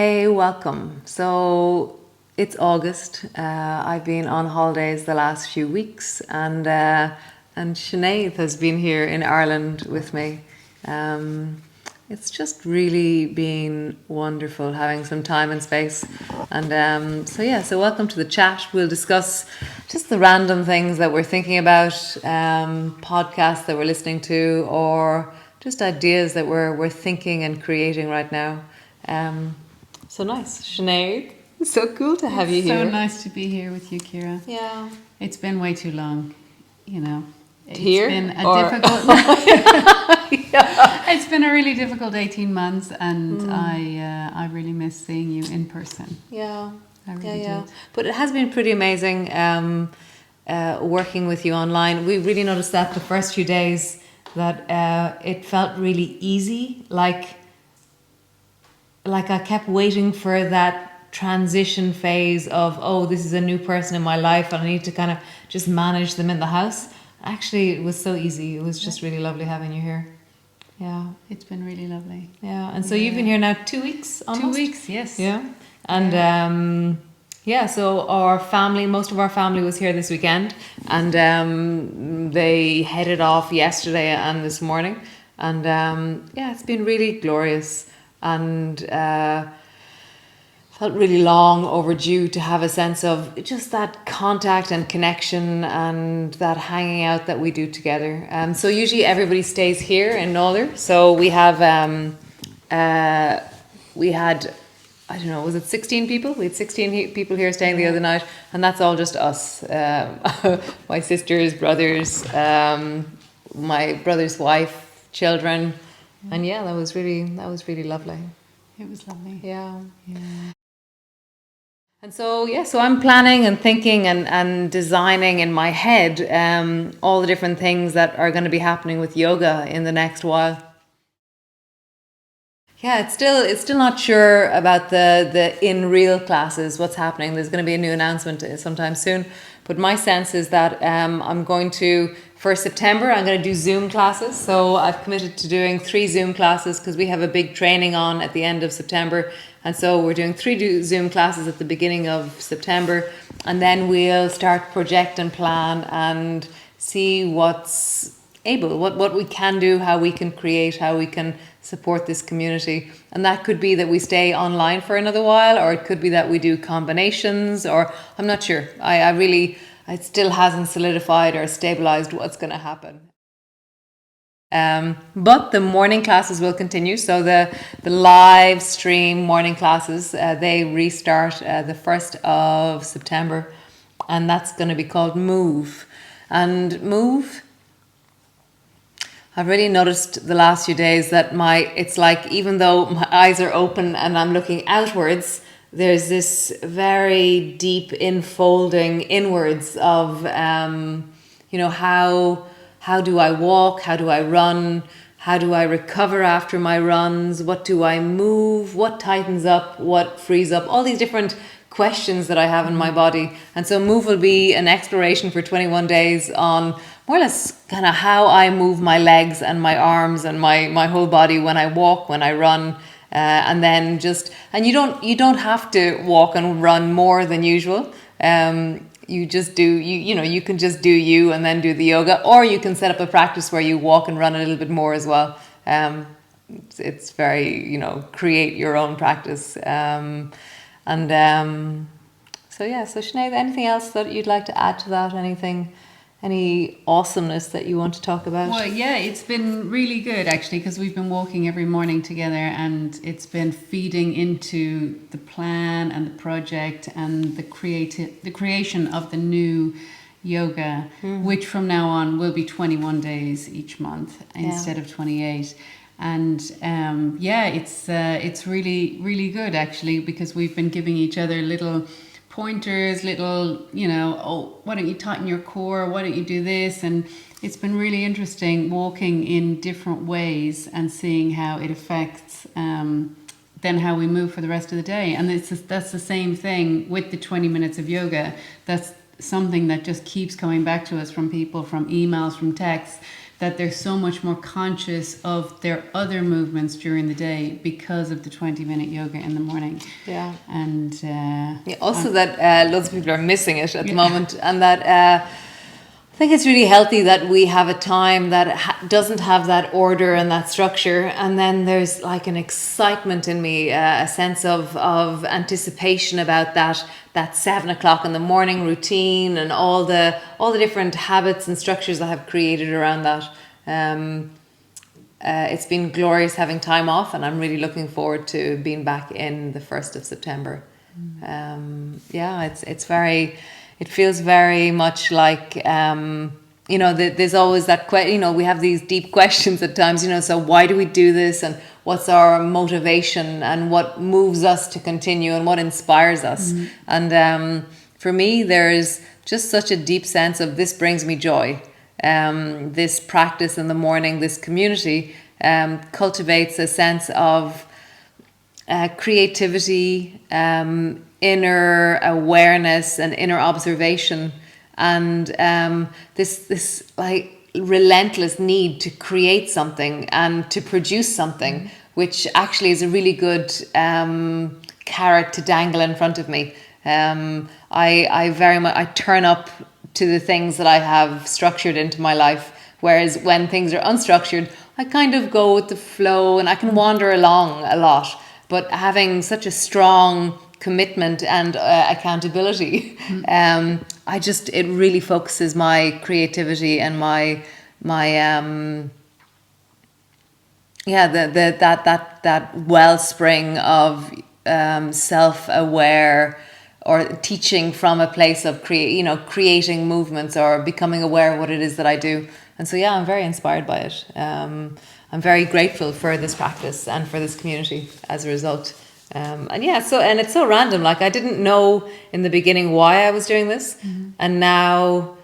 Hey, welcome. So it's August. I've been on holidays the last few weeks, and Sinead has been here in Ireland with me. It's just really been wonderful having some time and space. And so welcome to the chat. We'll discuss just the random things that we're thinking about, podcasts that we're listening to, or just ideas that we're thinking and creating right now. So nice, Sinead. It's so cool to have you here. So nice to be here with you, Ciara. Yeah. It's been way too long, It's Here, been a or- difficult. Yeah. It's been a really difficult 18 months, and I really miss seeing you in person. Yeah. I really Yeah. did. But it has been pretty amazing working with you online. We really noticed that the first few days that it felt really easy, like I kept waiting for that transition phase of, oh, this is a new person in my life and I need to kind of just manage them in the house. Actually, it was so easy. It was just really lovely having you here. Yeah. It's been really lovely. Yeah. And so you've been here now 2 weeks almost? 2 weeks, yes. Yeah. And so most of our family was here this weekend, and they headed off yesterday and this morning. And it's been really glorious, and felt really long overdue to have a sense of just that contact and connection and that hanging out that we do together. So usually everybody stays here in NADUIR. So we have we had, I don't know, was it 16 people? We had 16 people here staying the other night, and that's all just us. My sisters, brothers, my brother's wife, children. And that was really lovely. It was lovely. Yeah. And so I'm planning and thinking and designing in my head all the different things that are going to be happening with yoga in the next while. Yeah, it's still not sure about the in real classes, what's happening. There's going to be a new announcement sometime soon. But my sense is that I'm going to, for September, I'm going to do Zoom classes. So I've committed to doing 3 Zoom classes because we have a big training on at the end of September. And so we're doing 3 Zoom classes at the beginning of September. And then we'll start project and plan and see what's able, what we can do, how we can create, how we can support this community. And that could be that we stay online for another while, or it could be that we do combinations, or I'm not sure. It still hasn't solidified or stabilized what's going to happen. But the morning classes will continue. So the live stream morning classes, they restart the 1st of September, and that's going to be called Move. And Move, I've really noticed the last few days that it's like, even though my eyes are open and I'm looking outwards, there's this very deep enfolding inwards of, how do I walk? How do I run? How do I recover after my runs? What do I move? What tightens up? What frees up? All these different questions that I have in my body. And so Move will be an exploration for 21 days on more or less kind of how I move my legs and my arms and my whole body when I walk, when I run. And then you don't have to walk and run more than usual. You just do, you can just do you and then do the yoga, or you can set up a practice where you walk and run a little bit more as well. It's very, create your own practice. So Sinead, anything else that you'd like to add to that? Any awesomeness that you want to talk about? Well, yeah, it's been really good actually, because we've been walking every morning together, and it's been feeding into the plan and the project and the creation of the new yoga, which from now on will be 21 days each month instead of 28. And it's really, really good actually, because we've been giving each other little pointers, why don't you tighten your core? Why don't you do this? And it's been really interesting walking in different ways and seeing how it affects then how we move for the rest of the day. And that's the same thing with the 20 minutes of yoga. That's something that just keeps coming back to us from people, from emails, from texts, that they're so much more conscious of their other movements during the day because of the 20-minute yoga in the morning. Yeah. And also that loads of people are missing it at the moment, and that I think it's really healthy that we have a time that doesn't have that order and that structure, and then there's like an excitement in me, a sense of anticipation about that 7 o'clock in the morning routine and all the different habits and structures I have created around that. It's been glorious having time off, and I'm really looking forward to being back in the 1st of September. It feels very much like, there's always that we have these deep questions at times, so why do we do this, and what's our motivation, and what moves us to continue, and what inspires us. And for me, there's just such a deep sense of this brings me joy. This practice in the morning, this community cultivates a sense of creativity, inner awareness and inner observation, and this like relentless need to create something and to produce something, which actually is a really good carrot to dangle in front of me. I turn up to the things that I have structured into my life, whereas when things are unstructured, I kind of go with the flow and I can wander along a lot. But having such a strong commitment and accountability, it really focuses my creativity and that wellspring of self-aware, or teaching from a place of creating movements or becoming aware of what it is that I do. And so I'm very inspired by it. I'm very grateful for this practice and for this community as a result. And it's so random. Like, I didn't know in the beginning why I was doing this, and now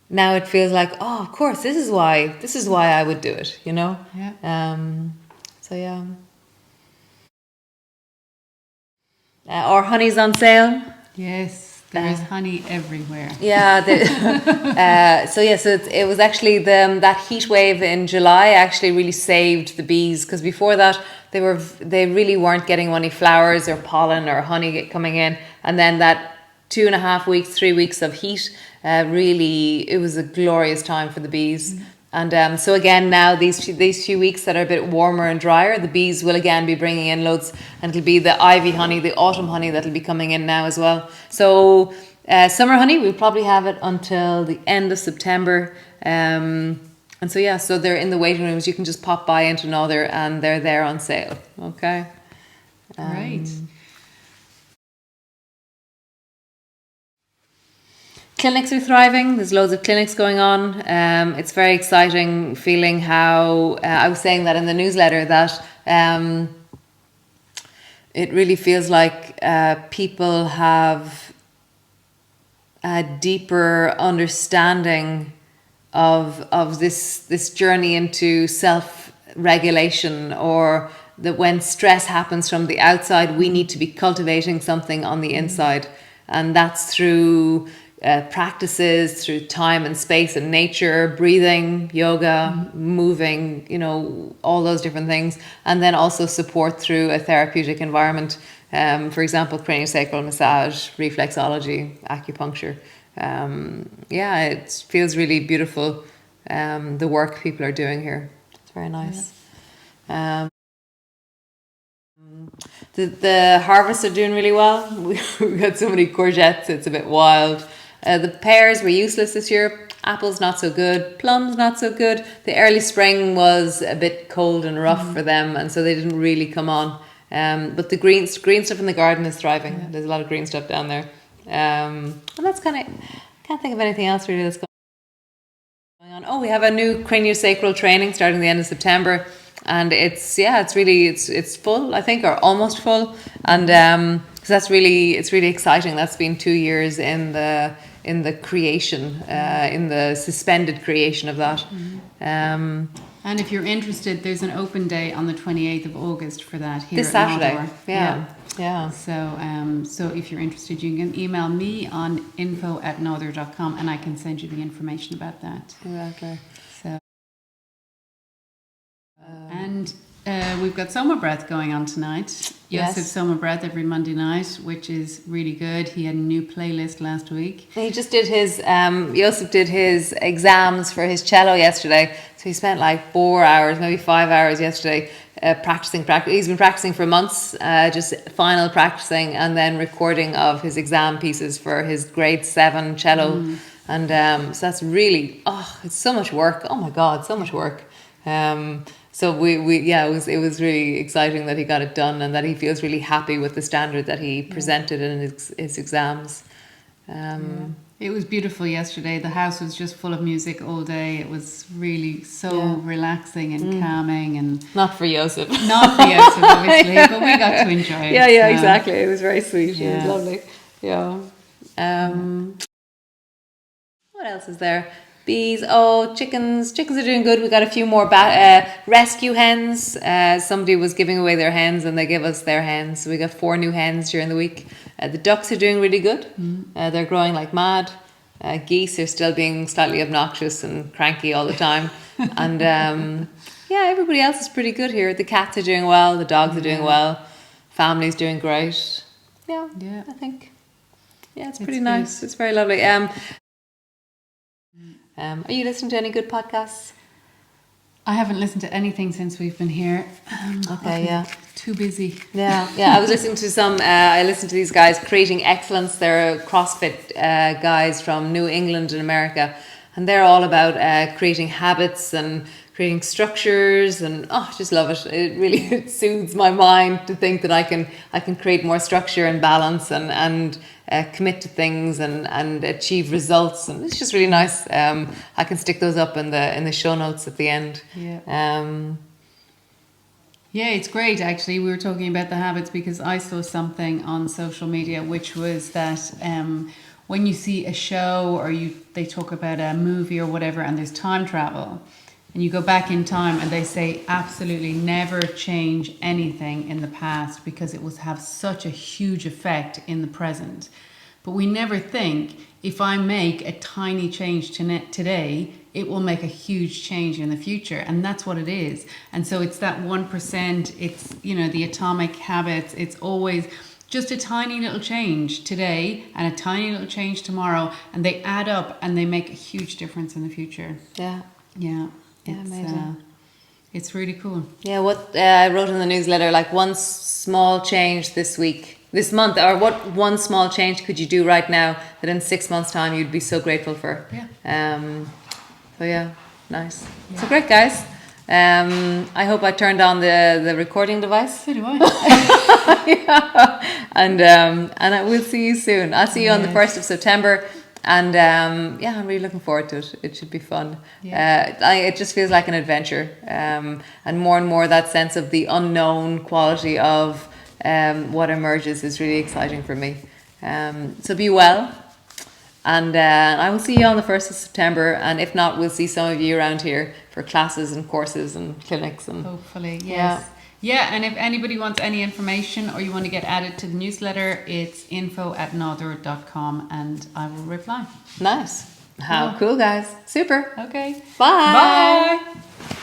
it feels like, oh, of course, this is why I would do it. Yeah. Or honey's on sale. Yes, there is honey everywhere. Yeah. So it was actually that heat wave in July actually really saved the bees, because before that they really weren't getting any flowers or pollen or honey coming in, and then that 2.5 weeks, 3 weeks of heat, really, it was a glorious time for the bees. And so again, now these few weeks that are a bit warmer and drier, the bees will again be bringing in loads, and it'll be the ivy honey, the autumn honey, that'll be coming in now as well. So summer honey, we'll probably have it until the end of September. So they're in the waiting rooms. You can just pop by into NADUIR and they're there on sale. Okay. Great. Clinics are thriving. There's loads of clinics going on. It's very exciting feeling how I was saying that in the newsletter that it really feels like people have a deeper understanding of this journey into self-regulation, or that when stress happens from the outside, we need to be cultivating something on the inside, and that's through practices, through time and space and nature, breathing, yoga, moving, all those different things, and then also support through a therapeutic environment. For example, craniosacral massage, reflexology, acupuncture. It feels really beautiful, the work people are doing here. It's very nice. The harvests are doing really well. We got so many courgettes, it's a bit wild. The pears were useless this year. Apples not so good. Plums not so good. The early spring was a bit cold and rough for them, and so they didn't really come on. But the green stuff in the garden is thriving. Yeah. There's a lot of green stuff down there. And that's kind of, I can't think of anything else really that's going on. Oh, we have a new craniosacral training starting the end of September, and it's full, I think, or almost full, and so it's really exciting. That's been 2 years in the creation, in the suspended creation of that. And if you're interested, there's an open day on the 28th of August for that here this at Saturday. NADUIR. Yeah. So if you're interested, you can email me on info@naduir.com and I can send you the information about that. Exactly. So And we've got Soma Breath going on tonight. Yes. Josef Soma Breath every Monday night, which is really good. He had a new playlist last week. He just did his, Josef did his exams for his cello yesterday. So he spent like 4 hours, maybe 5 hours yesterday practicing. He's been practicing for months, just final practicing and then recording of his exam pieces for his grade 7 cello. And so that's really, it's so much work. Oh my God, so much work. So it was really exciting that he got it done and that he feels really happy with the standard that he presented in his exams. It was beautiful yesterday. The house was just full of music all day. It was really so relaxing and calming, and not for Josef. Not for Josef, obviously, but we got to enjoy it. Yeah, exactly. It was very sweet. Yeah. It was lovely. Yeah. What else is there? Bees. Oh, chickens. Chickens are doing good. We got a few more rescue hens. Somebody was giving away their hens and they give us their hens. So we got 4 new hens during the week. The ducks are doing really good. They're growing like mad. Geese are still being slightly obnoxious and cranky all the time. And everybody else is pretty good here. The cats are doing well. The dogs are doing well. Family's doing great. Yeah. I think. Yeah, it's pretty nice. It's very lovely. Are you listening to any good podcasts? I haven't listened to anything since we've been here. Too busy. Yeah. I was listening to I listened to these guys, Creating Excellence. They're CrossFit guys from New England in America. And they're all about creating habits and creating structures, and I just love it. It really soothes my mind to think that I can create more structure and balance and commit to things and achieve results, and it's just really nice. I can stick those up in the show notes at the end. It's great. Actually, we were talking about the habits because I saw something on social media which was that when you see a show or they talk about a movie or whatever and there's time travel and you go back in time, and they say absolutely never change anything in the past because it will have such a huge effect in the present. But we never think, if I make a tiny change today, it will make a huge change in the future. And that's what it is. And so it's that 1%, it's, the atomic habits. It's always just a tiny little change today and a tiny little change tomorrow. And they add up and they make a huge difference in the future. Yeah. Amazing. It's really cool. Yeah, what I wrote in the newsletter, like one small change this month, or what one small change could you do right now that in 6 months' time you'd be so grateful for? Nice. Yeah. So great, guys. I hope I turned on the recording device. So do I. And I will see you soon. I'll see you on the 1st of September. And I'm really looking forward to it. It should be fun. It just feels like an adventure, and more that sense of the unknown quality of what emerges is really exciting for me. So be well, and I will see you on the 1st of September. And if not, we'll see some of you around here for classes and courses and clinics. And hopefully, yes. Yeah, and if anybody wants any information or you want to get added to the newsletter, it's info@NADUIR.com and I will reply. Nice. How cool, guys. Super. Okay. Bye. Bye.